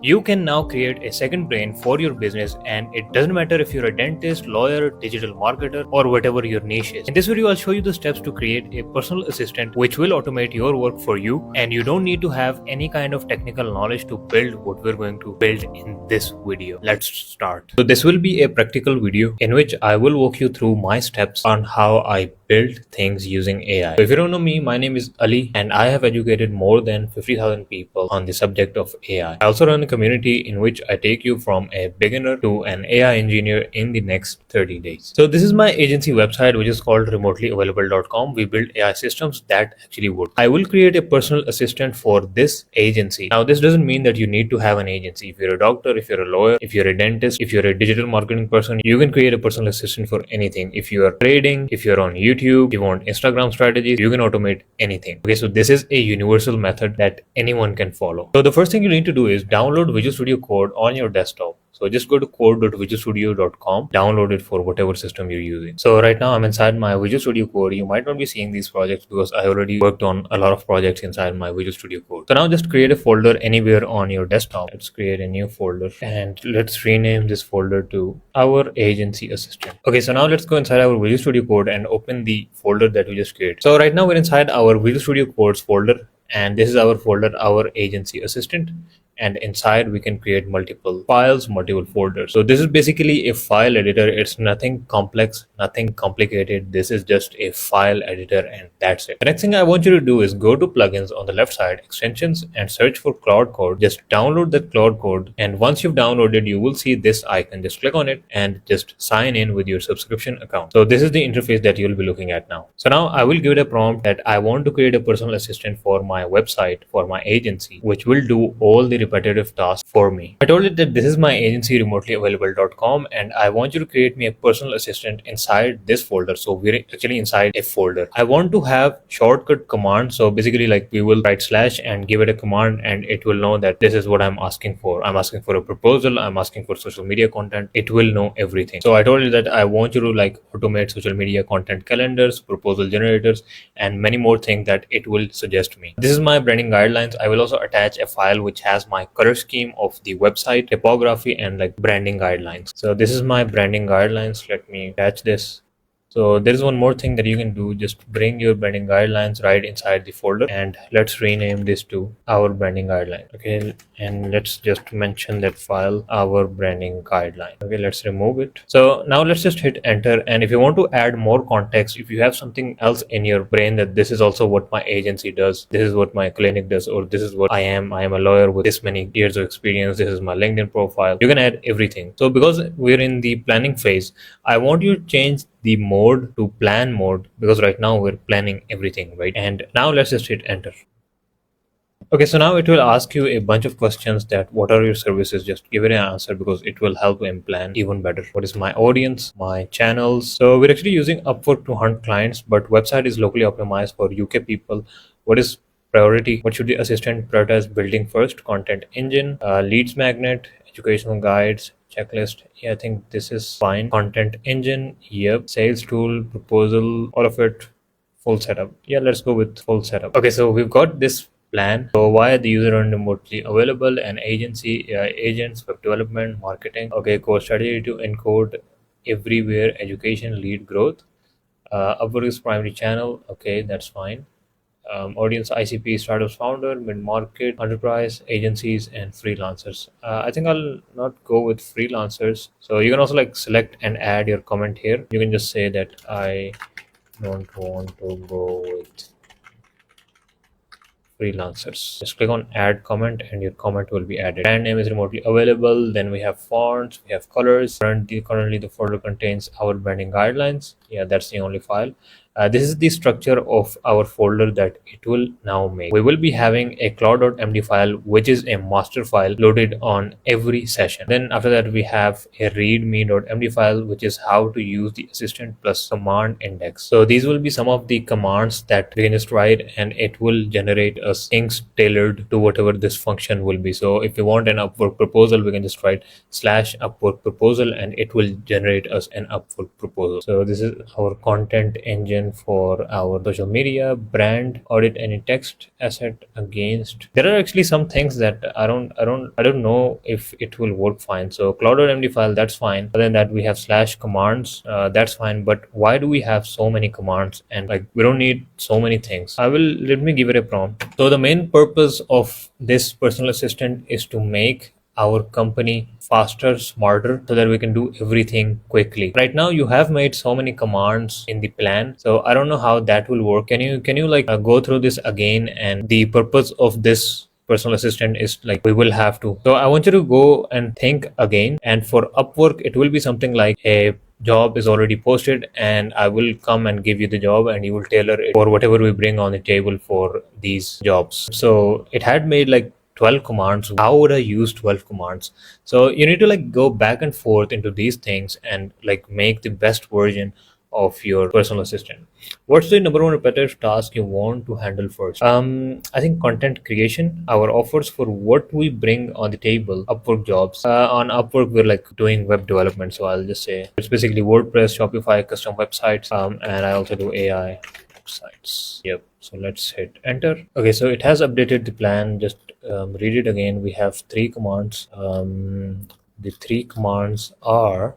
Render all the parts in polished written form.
You can now create a second brain for your business, and it doesn't matter if you're a dentist, lawyer, digital marketer, or whatever your niche is. In this video, I'll show you the steps to create a personal assistant which will automate your work for you, and you don't need to have any kind of technical knowledge to build what we're going to build in this video. Let's start. So this will be a practical video in which I will walk you through my steps on how I build things using AI. So if you don't know me, my name is Ali and I have educated more than 50,000 people on the subject of AI. I also run a community in which I take you from a beginner to an AI engineer in the next 30 days. So this is my agency website, which is called remotelyaavailable.com. We build AI systems that actually work. I will create a personal assistant for this agency. Now this doesn't mean that you need to have an agency. If you're a doctor, if you're a lawyer, if you're a dentist, if you're a digital marketing person, you can create a personal assistant for anything. If you are trading, if you're on YouTube, you want Instagram strategies, you can automate anything. Okay, so this is a universal method that anyone can follow. So the first thing you need to do is download Visual Studio Code on your desktop. So just go to code.visualstudio.com, download it for whatever system you're using. So right now I'm inside my Visual Studio Code. You might not be seeing these projects because I already worked on a lot of projects inside my Visual Studio Code. So now just create a folder anywhere on your desktop. Let's create a new folder and let's rename this folder to our agency assistant. Okay, so now let's go inside our Visual Studio Code and open the folder that we just created. So right now we're inside our Visual Studio Codes folder, and this is our folder, our agency assistant. And inside we can create multiple files, multiple folders. So this is basically a file editor. It's nothing complex, nothing complicated. This is just a file editor and that's it. The next thing I want you to do is go to plugins on the left side, extensions, and search for Claude Code. Just download the Claude Code, and once you've downloaded, you will see this icon. Just click on it and just sign in with your subscription account. So this is the interface that you'll be looking at now. So now I will give it a prompt that I want to create a personal assistant for my website, for my agency, which will do all the repetitive tasks for me. I told it that this is my agency remotelyaavailable.com and I want you to create me a personal assistant inside this folder. So we're actually inside a folder. I want to have shortcut commands. So basically like we will write slash and give it a command and it will know that this is what I'm asking for. I'm asking for a proposal. I'm asking for social media content. It will know everything. So I told you that I want you to like automate social media content calendars, proposal generators, and many more things that it will suggest me. This is my branding guidelines. I will also attach a file which has my color scheme of the website, typography, and like branding guidelines. So this is my branding guidelines. Let me attach this. So there is one more thing that you can do. Just bring your branding guidelines right inside the folder and let's rename this to our branding guideline. Okay, and let's just mention that file, our branding guideline. Okay, let's remove it. So now let's just hit enter. And if you want to add more context, if you have something else in your brain that this is also what my agency does, this is what my clinic does, or this is what I am a lawyer with this many years of experience, this is my LinkedIn profile, you can add everything. So because we're in the planning phase, I want you to change the mode to plan mode because right now we're planning everything, right? And now let's just hit enter. Okay, so now it will ask you a bunch of questions that what are your services? Just give it an answer because it will help him plan even better. What is my audience, my channels? So we're actually using Upwork to hunt clients, but website is locally optimized for UK people. What is priority? What should the assistant prioritize building first? Content engine, leads magnet, educational guides, checklist. Yeah, I think this is fine. Content engine, yep. Sales tool, proposal, all of it, full setup. Yeah, let's go with full setup. Okay, so we've got this plan. So why the user and remotely available, and agency, agents, web development, marketing. Okay, core strategy to encode everywhere, education, lead growth. Upwork is primary channel. Okay, that's fine. Audience ICP, startups, founder, mid-market, enterprise, agencies, and freelancers. I think I'll not go with freelancers. So you can also like select and add your comment here. You can just say that I don't want to go with freelancers. Just click on add comment and your comment will be added. Brand name is remotely available. Then we have fonts, we have colors. Currently the folder contains our branding guidelines. Yeah, that's the only file. This is the structure of our folder that it will now make. We will be having a claude.md file, which is a master file loaded on every session. Then after that, we have a readme.md file, which is how to use the assistant plus command index. So these will be some of the commands that we can just write and it will generate us things tailored to whatever this function will be. So if you want an Upwork proposal, we can just write /Upwork proposal and it will generate us an Upwork proposal. So this is our content engine for our social media brand. Audit any text asset against. There are actually some things that I don't know if it will work fine. So cloud.md file, that's fine. Other than that, we have slash commands, that's fine. But why do we have so many commands? And like, we don't need so many things. Let me give it a prompt. So the main purpose of this personal assistant is to make our company faster, smarter, so that we can do everything quickly. Right now, you have made so many commands in the plan, so I don't know how that will work. Can you like go through this again? And the purpose of this personal assistant is like, we will have to. So I want you to go and think again. And for Upwork, it will be something like a job is already posted, and I will come and give you the job, and you will tailor it for whatever we bring on the table for these jobs. So it had made like 12 commands. How would I use 12 commands? So you need to like go back and forth into these things and like make the best version of your personal assistant. What's the number one repetitive task you want to handle first? I think content creation. Our offers for what we bring on the table. Upwork jobs. On Upwork, we're like doing web development. So I'll just say it's basically WordPress, Shopify, custom websites, and I also do AI websites. Yep. So let's hit enter. Okay, so it has updated the plan. Just read it again. We have three commands. The three commands are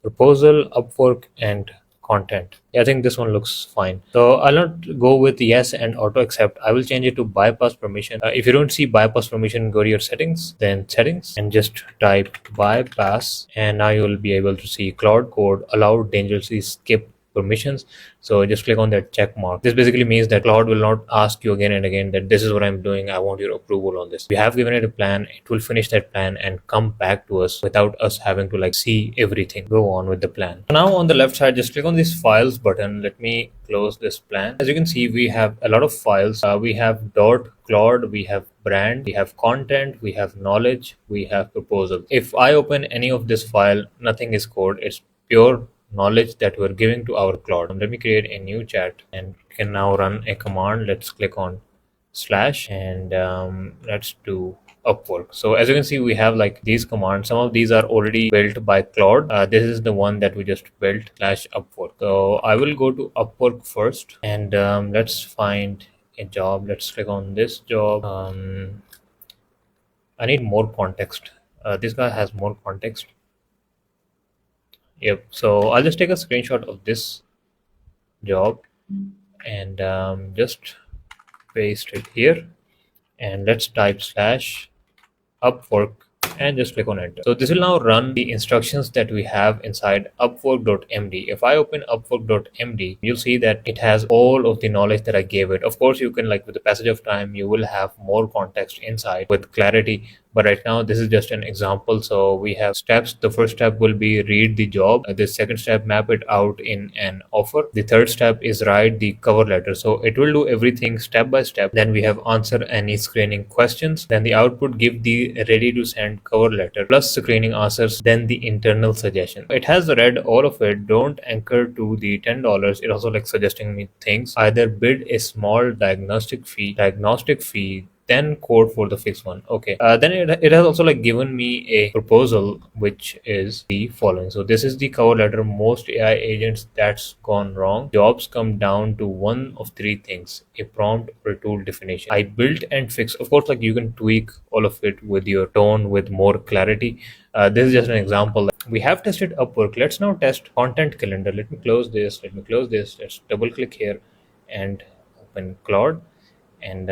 proposal, Upwork, and content. Yeah, I think this one looks fine. So I'll not go with yes and auto accept. I will change it to bypass permission. If you don't see bypass permission, go to your settings, then settings, and just type bypass. And now you will be able to see Claude Code allow dangerously skip permissions. So just click on that check mark. This basically means that Claude will not ask you again and again that this is what I'm doing, I want your approval on this. We have given it a plan, it will finish that plan and come back to us without us having to like see everything. Go on with the plan. Now on the left side, just click on this files button. Let me close this plan. As you can see, we have a lot of files. We have dot Claude, we have brand, we have content, we have knowledge, we have proposal. If I open any of this file, nothing is code, it's pure knowledge that we're giving to our Claude. Let me create a new chat and can now run a command. Let's click on slash and let's do Upwork. So as you can see, we have like these commands. Some of these are already built by Claude. This is the one that we just built, slash Upwork. So I will go to Upwork first and let's find a job. Let's click on this job. I need more context. This guy has more context. Yep. So I'll just take a screenshot of this job and just paste it here. And let's type slash Upwork and just click on enter. So this will now run the instructions that we have inside upwork.md. If I open upwork.md, you'll see that it has all of the knowledge that I gave it. Of course, you can like with the passage of time, you will have more context inside with clarity. But right now, this is just an example. So we have steps. The first step will be read the job. The second step, map it out in an offer. The third step is write the cover letter. So it will do everything step by step. Then we have answer any screening questions. Then the output, give the ready to send cover letter plus screening answers. Then the internal suggestion. It has read all of it. Don't anchor to the $10. It also like suggesting me things. Either bid a small diagnostic fee, then code for the fixed one. Okay. Then it has also like given me a proposal, which is the following. So this is the cover letter. Most AI agents that's gone wrong. Jobs come down to one of three things: a prompt or a tool definition. I built and fixed. Of course, like you can tweak all of it with your tone with more clarity. This is just an example. We have tested Upwork. Let's now test content calendar. Let me close this. Let's double click here and open Claude. And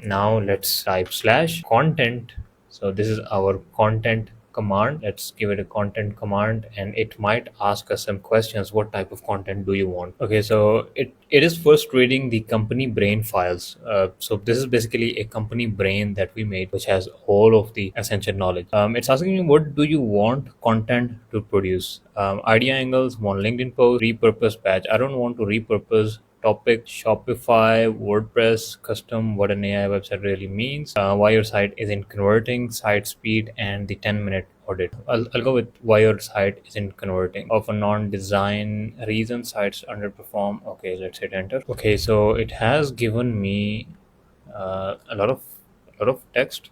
now let's type slash content. So this is our content command. Let's give it a content command and it might ask us some questions. What type of content do you want? Okay, so it is first reading the company brain files. So this is basically a company brain that we made, which has all of the essential knowledge. It's asking me, what do you want content to produce? Idea angles, one LinkedIn post, repurpose badge. I don't want to repurpose topic, Shopify, WordPress, custom, what an AI website really means, why your site isn't converting, site speed, and the 10-minute audit. I'll go with why your site isn't converting. Of a non-design reason, sites underperform. Okay, let's hit enter. Okay, so it has given me a lot of text.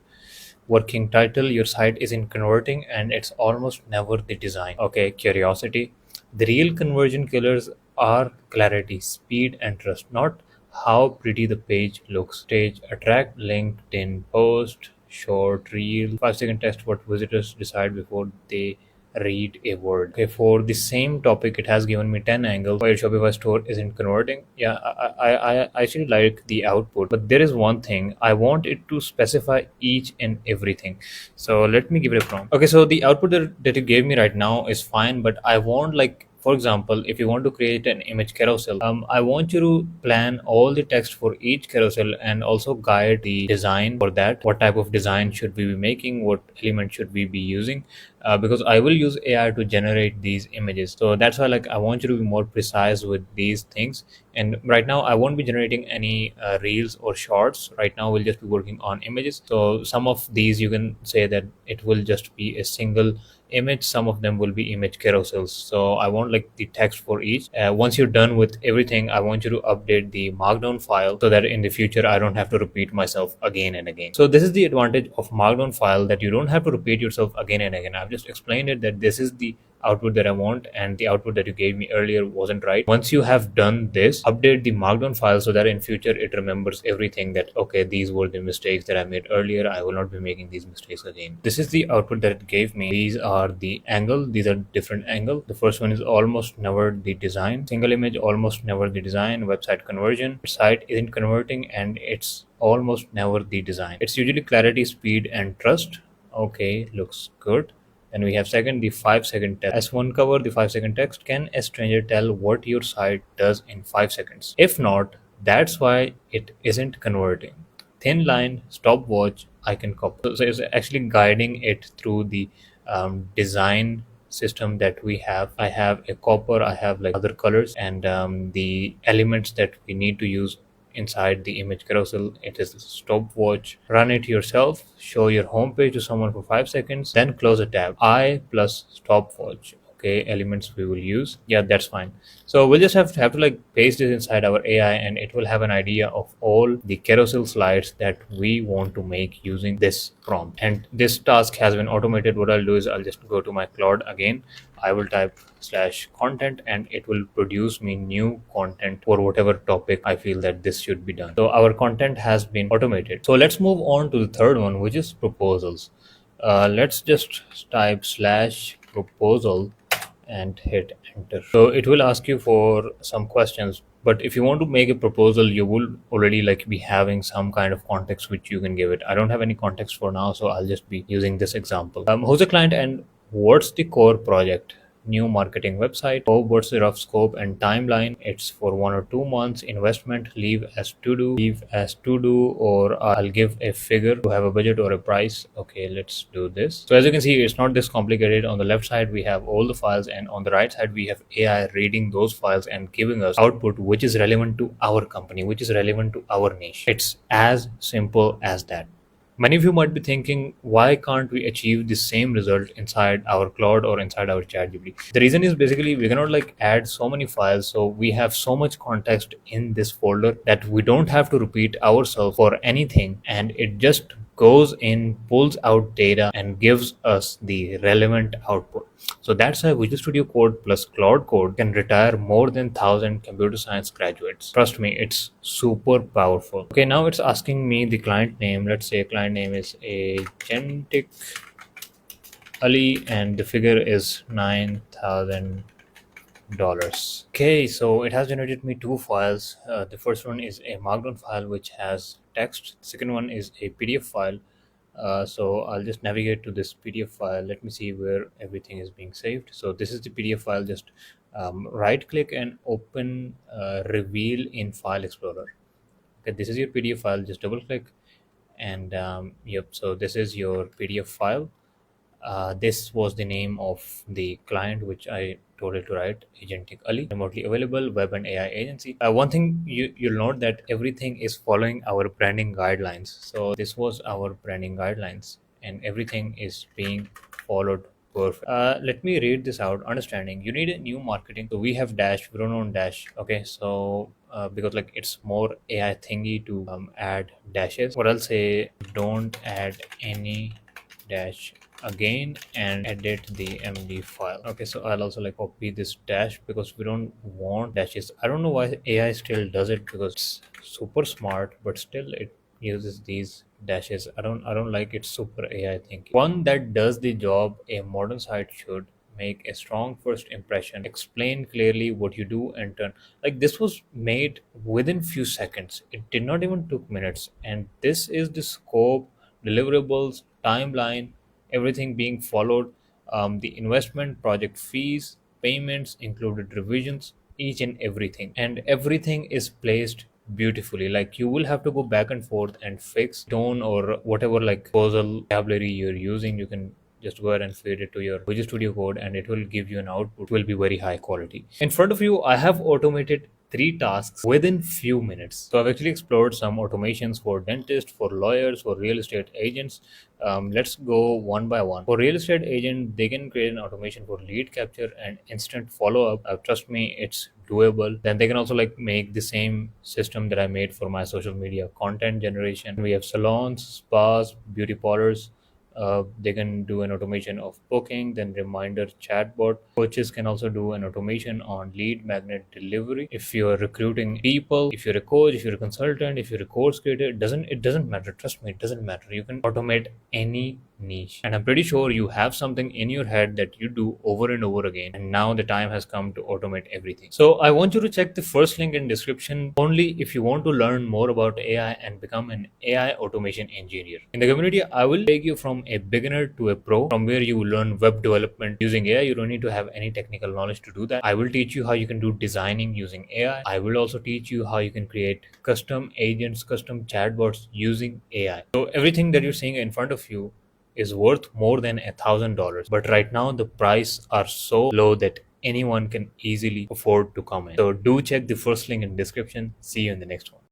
Working title, your site isn't converting and it's almost never the design. Okay, curiosity. The real conversion killers are clarity, speed, and trust, not how pretty the page looks. Stage attract, LinkedIn post, short reel, 5 second text what visitors decide before they read a word. Okay, for the same topic, it has given me 10 angles why your Shopify store isn't converting. Yeah, I actually like the output, but there is one thing I want it to specify each and everything. So let me give it a prompt. Okay, so the output that you gave me right now is fine, but I want, like, for example, if you want to create an image carousel, I want you to plan all the text for each carousel and also guide the design for that. What type of design should we be making? What element should we be using? Because I will use AI to generate these images. So that's why, like, I want you to be more precise with these things. And right now, I won't be generating any reels or shorts. Right now, we'll just be working on images. So some of these you can say that it will just be a single image. Some of them will be image carousels. So I want, like, the text for each. Once you're done with everything, I want you to update the markdown file so that in the future I don't have to repeat myself again and again. So this is the advantage of markdown file, that you don't have to repeat yourself again and again. I've just explained it that this is the output that I want, and the output that you gave me earlier wasn't right. Once you have done this, update the markdown file so that in future it remembers everything, that okay, these were the mistakes that I made earlier, I will not be making these mistakes again. This is the output that it gave me. These are the angle, these are different angle. The first one is almost never the design, single image, almost never the design, website conversion, site isn't converting, and it's almost never the design. It's usually clarity, speed, and trust. Okay, looks good. Then we have second, the 5 second text. As one cover, the 5 second text. Can a stranger tell what your site does in 5 seconds? If not, that's why it isn't converting. Thin line, stopwatch, I can copy. So it's actually guiding it through the design system that we have. I have a copper, I have like other colors, and the elements that we need to use inside the image carousel. It is stopwatch. Run it yourself. Show your home page to someone for 5 seconds. Then close a tab. I plus stopwatch. Okay, elements we will use. Yeah, that's fine. So we'll just have to like paste this inside our AI, and it will have an idea of all the carousel slides that we want to make using this prompt. And this task has been automated. What I'll do is I'll just go to my Claude again. I will type /content, and it will produce me new content for whatever topic I feel that this should be done. So our content has been automated. So let's move on to the third one, which is proposals. Let's just type /proposal and hit enter. So it will ask you for some questions, but if you want to make a proposal, you will already like be having some kind of context which you can give it. I don't have any context for now, so I'll just be using this example. Who's the client and what's the core project? New marketing website. Oh, what's the rough scope and timeline? It's for 1 or 2 months. Investment, leave as to do, or I'll give a figure to have a budget or a price. Okay, let's do this. So as you can see, it's not this complicated. On the left side we have all the files, and on the right side we have AI reading those files and giving us output which is relevant to our company, which is relevant to our niche. It's as simple as that. Many of you might be thinking, why can't we achieve the same result inside our Claude or inside our ChatGPT? The reason is basically we cannot like add so many files, so we have so much context in this folder that we don't have to repeat ourselves for anything, and it just goes in, pulls out data, and gives us the relevant output. So that's why Visual Studio Code plus Claude Code can retire more than 1,000 computer science graduates. Trust me, it's super powerful. Okay, now it's asking me the client name. Let's say client name is Agentic Ali, and the figure is $9,000. Okay, so it has generated me two files. The first one is a markdown file which has text. The second one is a PDF file. So I'll just navigate to this PDF file. Let me see where everything is being saved. So this is the PDF file. Just right click and open reveal in File Explorer. Okay, this is your PDF file. Just double click, and yep, so this is your PDF file. This was the name of the client which I told it to write, Agentic Ali, remotely available web and AI agency. One thing you'll note that everything is following our branding guidelines. So this was our branding guidelines, and everything is being followed perfect. Let me read this out. Understanding, you need a new marketing. So we have dash, we don't own dash. Okay, so because like it's more AI thingy to add dashes. What I'll say, don't add any dash again and edit the MD file. Okay, so I'll also like copy this dash because we don't want dashes. I don't know why AI still does it because it's super smart, but still it uses these dashes. I don't like its super AI thinking. One that does the job a modern site should: make a strong first impression, explain clearly what you do, and turn. Like, this was made within few seconds. It did not even took minutes, and this is the scope, deliverables, timeline, everything being followed. The investment, project fees, payments, included revisions, each and everything. And everything is placed beautifully. Like, you will have to go back and forth and fix tone or whatever like causal vocabulary you're using. You can just go ahead and feed it to your Visual Studio Code, and it will give you an output will be very high quality. In front of you, I have automated three tasks within few minutes. So I've actually explored some automations for dentists, for lawyers, for real estate agents. Let's go one by one. For real estate agent, they can create an automation for lead capture and instant follow up. Trust me, it's doable. Then they can also like make the same system that I made for my social media content generation. We have salons, spas, beauty parlors. They can do an automation of booking, then reminder chatbot. Coaches can also do an automation on lead magnet delivery. If you're recruiting people, if you're a coach, if you're a consultant, if you're a course creator, it doesn't matter. Trust me, it doesn't matter. You can automate any niche. And I'm pretty sure you have something in your head that you do over and over again. And now the time has come to automate everything. So I want you to check the first link in description only if you want to learn more about AI and become an AI automation engineer. In the community, I will take you from a beginner to a pro, from where you will learn web development using AI. You don't need to have any technical knowledge to do that. I will teach you how you can do designing using AI. I will also teach you how you can create custom agents, custom chatbots using AI. So everything that you're seeing in front of you is worth more than $1,000. But right now the price are so low that anyone can easily afford to come in. So do check the first link in description. See you in the next one.